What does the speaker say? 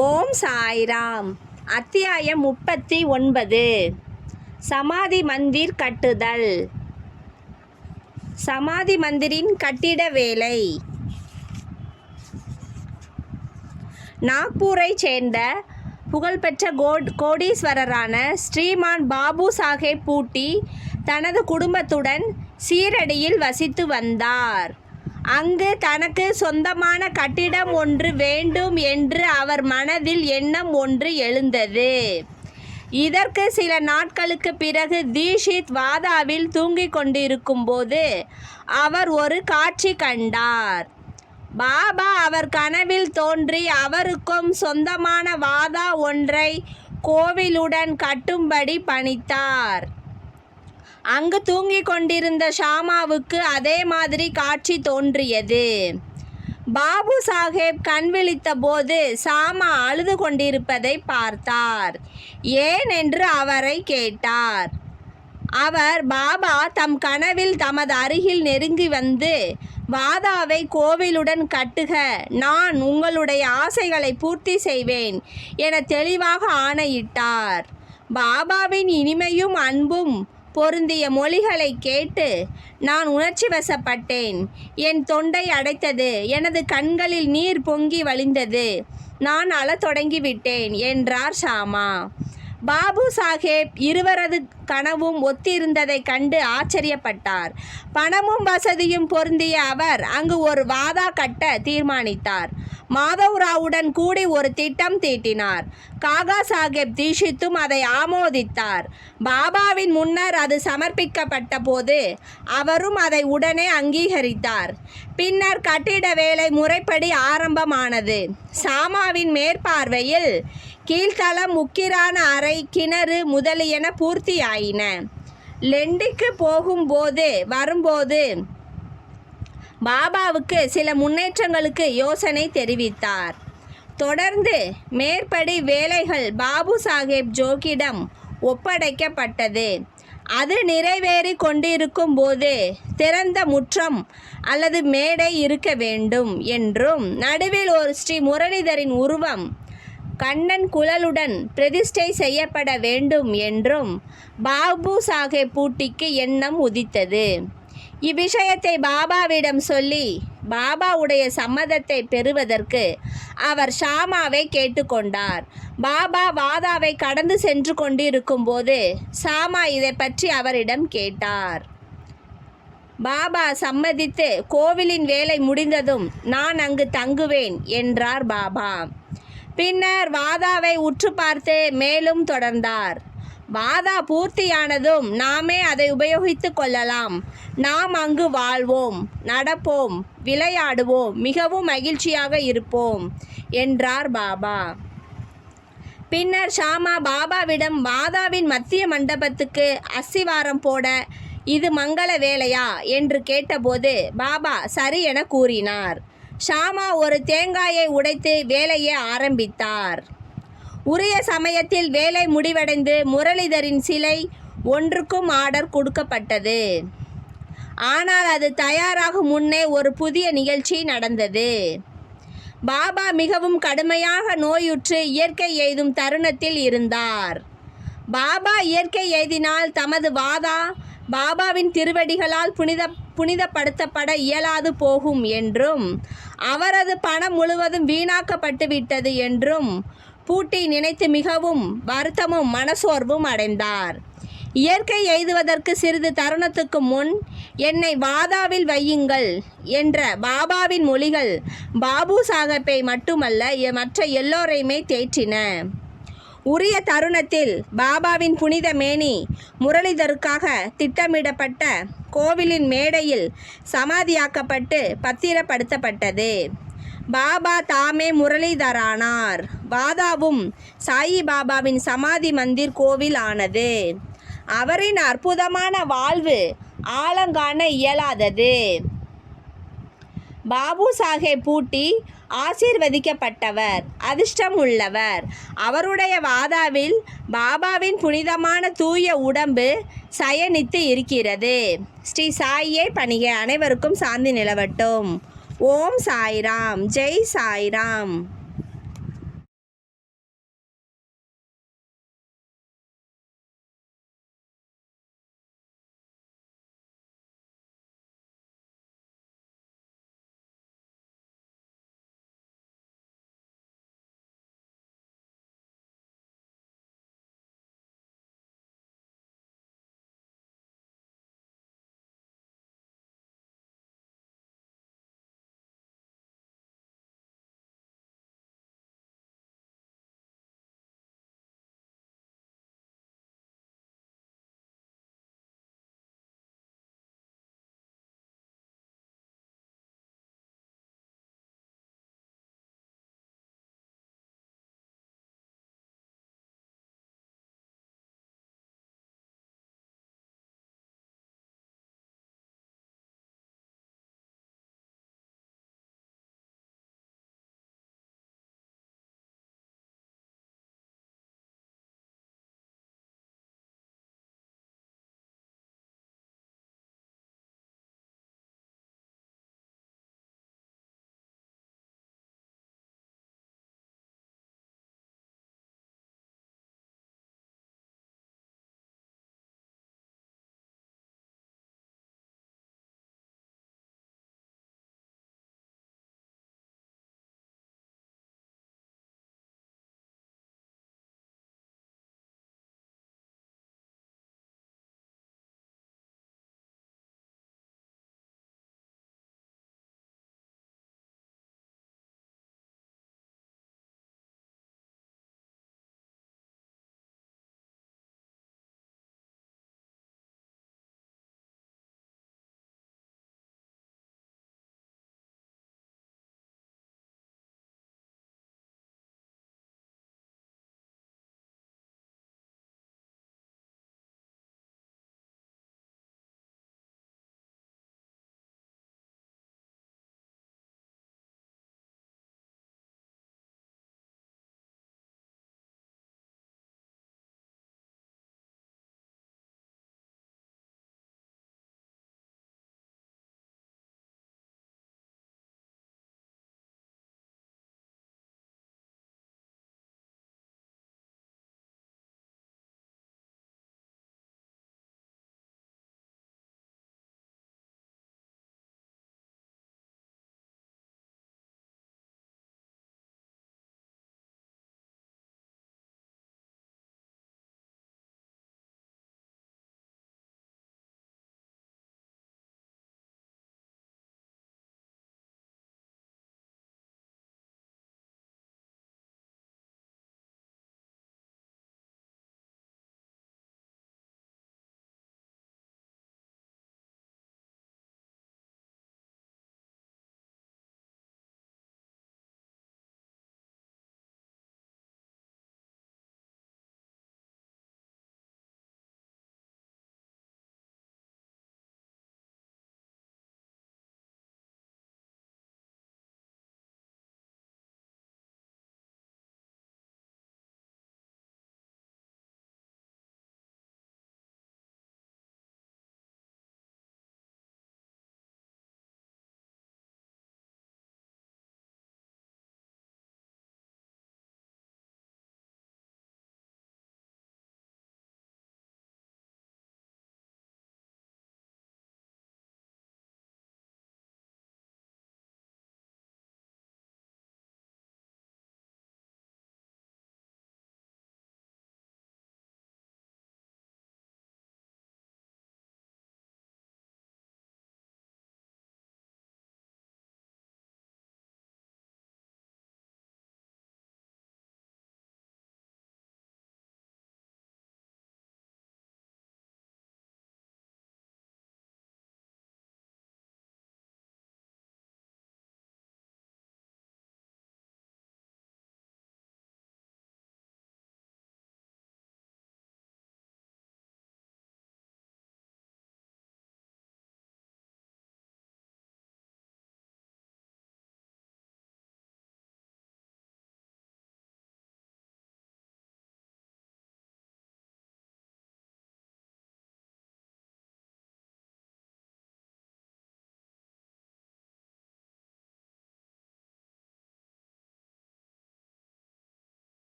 ஓம் சாய்ராம். அத்தியாயம் 39. சமாதி மந்திர் கட்டுதல். சமாதி மந்திரின் கட்டிட வேலை. நாக்பூரை சேர்ந்த புகழ்பெற்ற கோடீஸ்வரரான ஸ்ரீமான் பாபு சாஹேப் பூட்டி தனது குடும்பத்துடன் சீரடியில் வசித்து வந்தார். அங்கு தனக்கு சொந்தமான கட்டிடம் ஒன்று வேண்டும் என்று அவர் மனதில் எண்ணம் ஒன்று எழுந்தது. இதற்கு சில நாட்களுக்கு பிறகு தீஷித் வாதாவில் தூங்கிக் கொண்டிருக்கும் போது அவர் ஒரு காட்சி கண்டார். பாபா அவர் கனவில் தோன்றி அவருக்கும் சொந்தமான வாதா ஒன்றை கோவிலுடன் கட்டும்படி பணித்தார். அங்கு தூங்கிக் கொண்டிருந்த ஷாமாவுக்கு அதே மாதிரி காட்சி தோன்றியது. பாபு சாஹேப் கண் விழித்த போது ஷாமா அழுது கொண்டிருப்பதை பார்த்தார். ஏன் என்று அவரை கேட்டார். அவர் பாபா தம் கனவில் தமது அருகில் நெருங்கி வந்து, வாதாவை கோவிலுடன் கட்டுக, நான் உங்களுடைய ஆசைகளை பூர்த்தி செய்வேன் என தெளிவாக ஆணையிட்டார். பாபாவின் இனிமையும் அன்பும் பொருந்திய மொழிகளை கேட்டு நான் உணர்ச்சி வசப்பட்டேன். என் தொண்டை அடைத்தது, எனது கண்களில் நீர் பொங்கி வழிந்தது, நான் அழத் தொடங்கிவிட்டேன் என்றார் ஷாமா. பாபு சாஹேப் இருவரது கனவும் ஒத்திருந்ததை கண்டு ஆச்சரியப்பட்டார். பணமும் வசதியும் பொருந்திய அவர் அங்கு ஒரு வாதா கட்ட தீர்மானித்தார். மாதவ்ராவுடன் கூடி ஒரு திட்டம் தீட்டினார். காகா சாஹேப் தீஷித்தும் அதை ஆமோதித்தார். பாபாவின் முன்னர் அது சமர்ப்பிக்கப்பட்ட போது அவரும் அதை உடனே அங்கீகரித்தார். பின்னர் கட்டிட வேலை முறைப்படி ஆரம்பமானது. ஷாமாவின் மேற்பார்வையில் கீழ்த்தளம், முக்கிரான அறை, கிணறு முதலியன பூர்த்தியாயின. லெண்டிக்கு வரும்போது பாபாவுக்கு சில முன்னேற்றங்களுக்கு யோசனை தெரிவித்தார். தொடர்ந்து மேற்படி வேலைகள் பாபு சாஹேப் ஜோகியிடம் ஒப்படைக்கப்பட்டது. அது நிறைவேறி கொண்டிருக்கும் போது திறந்த முற்றம் அல்லது மேடை இருக்க வேண்டும் என்றும், நடுவில் ஒரு ஸ்ரீ முரளிதரின் உருவம் கண்ணன் குழலுடன் பிரதிஷ்டை செய்யப்பட வேண்டும் என்றும் பாபு சாஹேப் பூட்டிக்கு எண்ணம் உதித்தது. இவ்விஷயத்தை பாபாவிடம் சொல்லி பாபாவுடைய சம்மதத்தை பெறுவதற்கு அவர் ஷாமாவை கேட்டுக்கொண்டார். பாபா வாதாவை கடந்து சென்று கொண்டிருக்கும் போது ஷாமா இதை பற்றி அவரிடம் கேட்டார். பாபா சம்மதித்து கோவிலின் வேலை முடிந்ததும் நான் அங்கு தங்குவேன் என்றார் பாபா. பின்னர் வாதாவை உற்று பார்த்து மேலும் தொடர்ந்தார். வாதா பூர்த்தியானதும் நாமே அதை உபயோகித்து கொள்ளலாம். நாம் அங்கு வாழ்வோம், நடப்போம், விளையாடுவோம், மிகவும் மகிழ்ச்சியாக இருப்போம் என்றார் பாபா. பின்னர் ஷாமா பாபாவிடம் வாதாவின் மத்திய மண்டபத்துக்கு அஸ்திவாரம் போட இது மங்கள வேலையா என்று கேட்டபோது பாபா சரி என கூறினார். ஷாமா ஒரு தேங்காயை உடைத்து வேலையை ஆரம்பித்தார். உரிய சமயத்தில் வேலை முடிவடைந்து முரளிதரின் சிலை ஒன்றுக்கும் ஆர்டர் கொடுக்கப்பட்டது. ஆனால் அது தயாராகும் முன்னே ஒரு புதிய நிகழ்ச்சி நடந்தது. பாபா மிகவும் கடுமையாக நோயுற்று இயற்கை எய்தும் தருணத்தில் இருந்தார். பாபா இயற்கை எய்தினால் தமது வாதா பாபாவின் திருவடிகளால் புனிதப்படுத்தப்பட இயலாது போகும் என்றும், அவரது பணம் முழுவதும் வீணாக்கப்பட்டு விட்டது என்றும் பூட்டி நினைத்து மிகவும் வருத்தமும் மனசோர்வும் அடைந்தார். இயற்கை எய்துவதற்கு சிறிது தருணத்துக்கு முன் என்னை வாதாவில் வையுங்கள் என்ற பாபாவின் மொழிகள் பாபு சாஹேப்பை மட்டுமல்ல மற்ற எல்லோரையுமே தேற்றின. உரிய தருணத்தில் பாபாவின் புனித மேனி முரளிதருக்காக திட்டமிடப்பட்ட கோவிலின் மேடையில் சமாதியாக்கப்பட்டு பத்திரப்படுத்தப்பட்டது. பாபா தாமே முரளிதரானார். வாதாவும் சாயி பாபாவின் சமாதி மந்திர் கோவில் ஆனது. அவரின் அற்புதமான வாழ்வு ஆழங்காண இயலாதது. பாபு சாஹேப் பூட்டி ஆசீர்வதிக்கப்பட்டவர், அதிர்ஷ்டம் உள்ளவர். அவருடைய வாதாவில் பாபாவின் புனிதமான தூய உடம்பு சயனித்து இருக்கிறது. ஸ்ரீ சாயியே பணிக. அனைவருக்கும் சாந்தி நிலவட்டும். ஓம் சாய்ராம். ஜெய் சாய்ராம்.